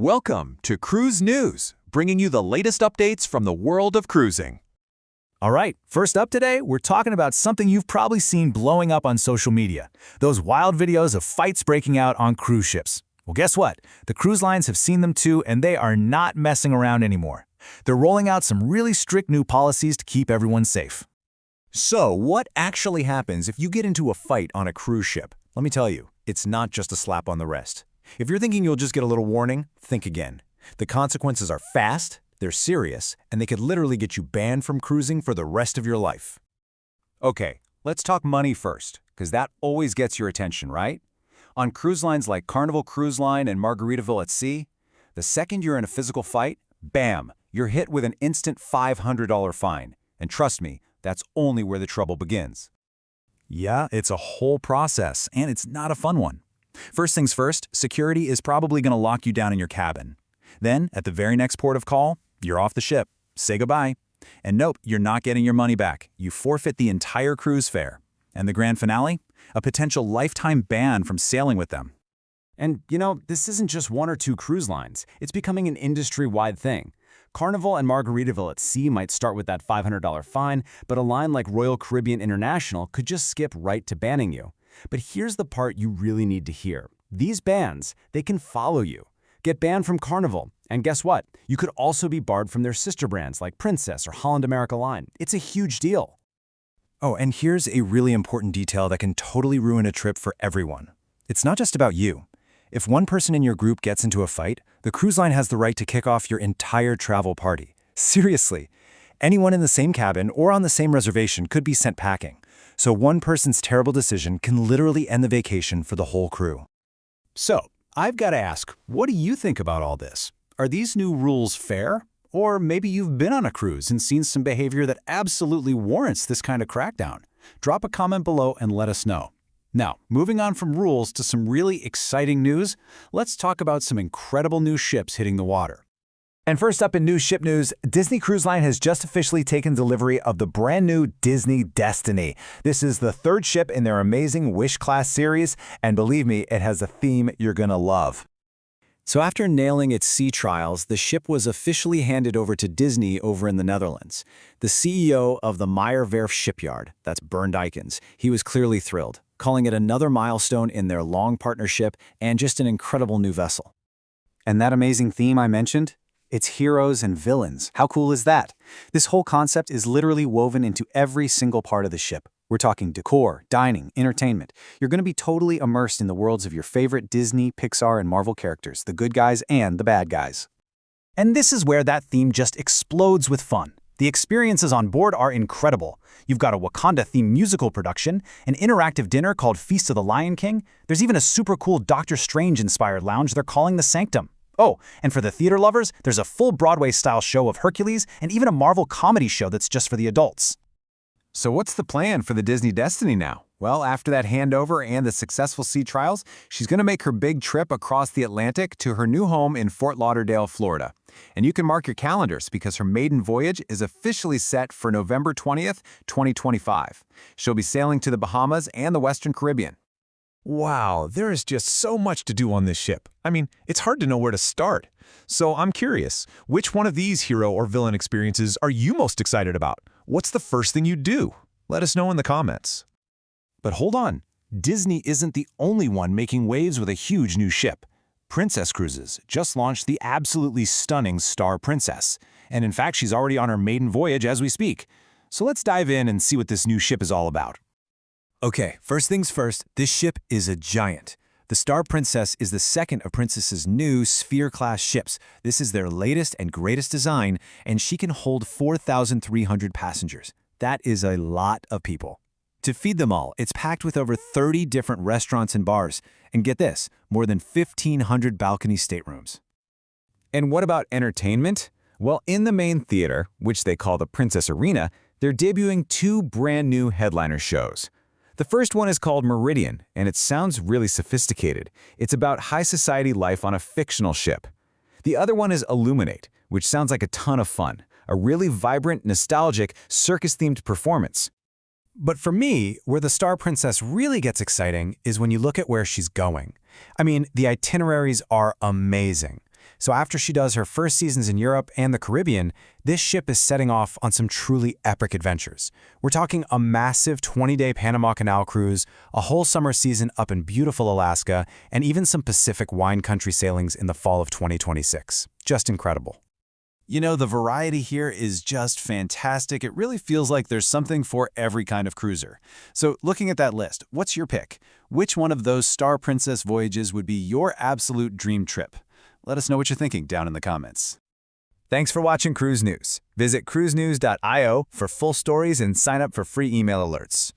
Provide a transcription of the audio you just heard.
Welcome to Cruise News, bringing you the latest updates from the world of cruising. All right, first up today, we're talking about something you've probably seen blowing up on social media. Those wild videos of fights breaking out on cruise ships. Well, guess what? The cruise lines have seen them too, and they are not messing around anymore. They're rolling out some really strict new policies to keep everyone safe. So, what actually happens if you get into a fight on a cruise ship? Let me tell you, it's not just a slap on the wrist. If you're thinking you'll just get a little warning, think again. The consequences are fast, they're serious, and they could literally get you banned from cruising for the rest of your life. Okay, let's talk money first, because that always gets your attention, right? On cruise lines like Carnival Cruise Line and Margaritaville at sea, the second you're in a physical fight, bam, you're hit with an instant $500 fine. And trust me, that's only where the trouble begins. Yeah, it's a whole process, and it's not a fun one. First things first, security is probably going to lock you down in your cabin. Then, at the very next port of call, you're off the ship. Say goodbye. And nope, you're not getting your money back. You forfeit the entire cruise fare. And the grand finale? A potential lifetime ban from sailing with them. And, this isn't just one or two cruise lines. It's becoming an industry-wide thing. Carnival and Margaritaville at sea might start with that $500 fine, but a line like Royal Caribbean International could just skip right to banning you. But here's the part you really need to hear. These bans, they can follow you. Get banned from Carnival, and guess what? You could also be barred from their sister brands like Princess or Holland America Line. It's a huge deal. Oh, and here's a really important detail that can totally ruin a trip for everyone. It's not just about you. If one person in your group gets into a fight, the cruise line has the right to kick off your entire travel party. Seriously. Anyone in the same cabin or on the same reservation could be sent packing. So one person's terrible decision can literally end the vacation for the whole crew. So, I've got to ask, what do you think about all this? Are these new rules fair? Or maybe you've been on a cruise and seen some behavior that absolutely warrants this kind of crackdown. Drop a comment below and let us know. Now, moving on from rules to some really exciting news, let's talk about some incredible new ships hitting the water. And first up in new ship news, Disney Cruise Line has just officially taken delivery of the brand new Disney Destiny. This is the third ship in their amazing Wish-class series, and believe me, it has a theme you're gonna love. So after nailing its sea trials, the ship was officially handed over to Disney over in the Netherlands. The CEO of the Meyer Werft shipyard, that's Bernd Eikens, he was clearly thrilled, calling it another milestone in their long partnership and just an incredible new vessel. And that amazing theme I mentioned? It's heroes and villains. How cool is that? This whole concept is literally woven into every single part of the ship. We're talking decor, dining, entertainment. You're going to be totally immersed in the worlds of your favorite Disney, Pixar, and Marvel characters, the good guys and the bad guys. And this is where that theme just explodes with fun. The experiences on board are incredible. You've got a Wakanda-themed musical production, an interactive dinner called Feast of the Lion King. There's even a super cool Doctor Strange-inspired lounge they're calling the Sanctum. Oh, and for the theater lovers, there's a full Broadway-style show of Hercules and even a Marvel comedy show that's just for the adults. So what's the plan for the Disney Destiny now? Well, after that handover and the successful sea trials, she's going to make her big trip across the Atlantic to her new home in Fort Lauderdale, Florida. And you can mark your calendars because her maiden voyage is officially set for November 20th, 2025. She'll be sailing to the Bahamas and the Western Caribbean. Wow, there is just so much to do on this ship. I mean, it's hard to know where to start. So I'm curious, which one of these hero or villain experiences are you most excited about? What's the first thing you'd do? Let us know in the comments. But hold on, Disney isn't the only one making waves with a huge new ship. Princess Cruises just launched the absolutely stunning Star Princess. And in fact, she's already on her maiden voyage as we speak. So let's dive in and see what this new ship is all about. Okay, first things first, this ship is a giant. The Star Princess is the second of Princess's new Sphere-class ships. This is their latest and greatest design, and she can hold 4,300 passengers. That is a lot of people. To feed them all, it's packed with over 30 different restaurants and bars. And get this, more than 1,500 balcony staterooms. And what about entertainment? Well, in the main theater, which they call the Princess Arena, they're debuting two brand new headliner shows. The first one is called Meridian, and it sounds really sophisticated. It's about high society life on a fictional ship. The other one is Illuminate, which sounds like a ton of fun, a really vibrant, nostalgic, circus-themed performance. But for me, where the Star Princess really gets exciting is when you look at where she's going. I mean, the itineraries are amazing. So after she does her first seasons in Europe and the Caribbean, this ship is setting off on some truly epic adventures. We're talking a massive 20-day Panama Canal cruise, a whole summer season up in beautiful Alaska, and even some Pacific wine country sailings in the fall of 2026. Just incredible. You know, the variety here is just fantastic. It really feels like there's something for every kind of cruiser. So looking at that list, what's your pick? Which one of those Star Princess voyages would be your absolute dream trip? Let us know what you're thinking down in the comments. Thanks for watching Cruise News. Visit cruisenews.io for full stories and sign up for free email alerts.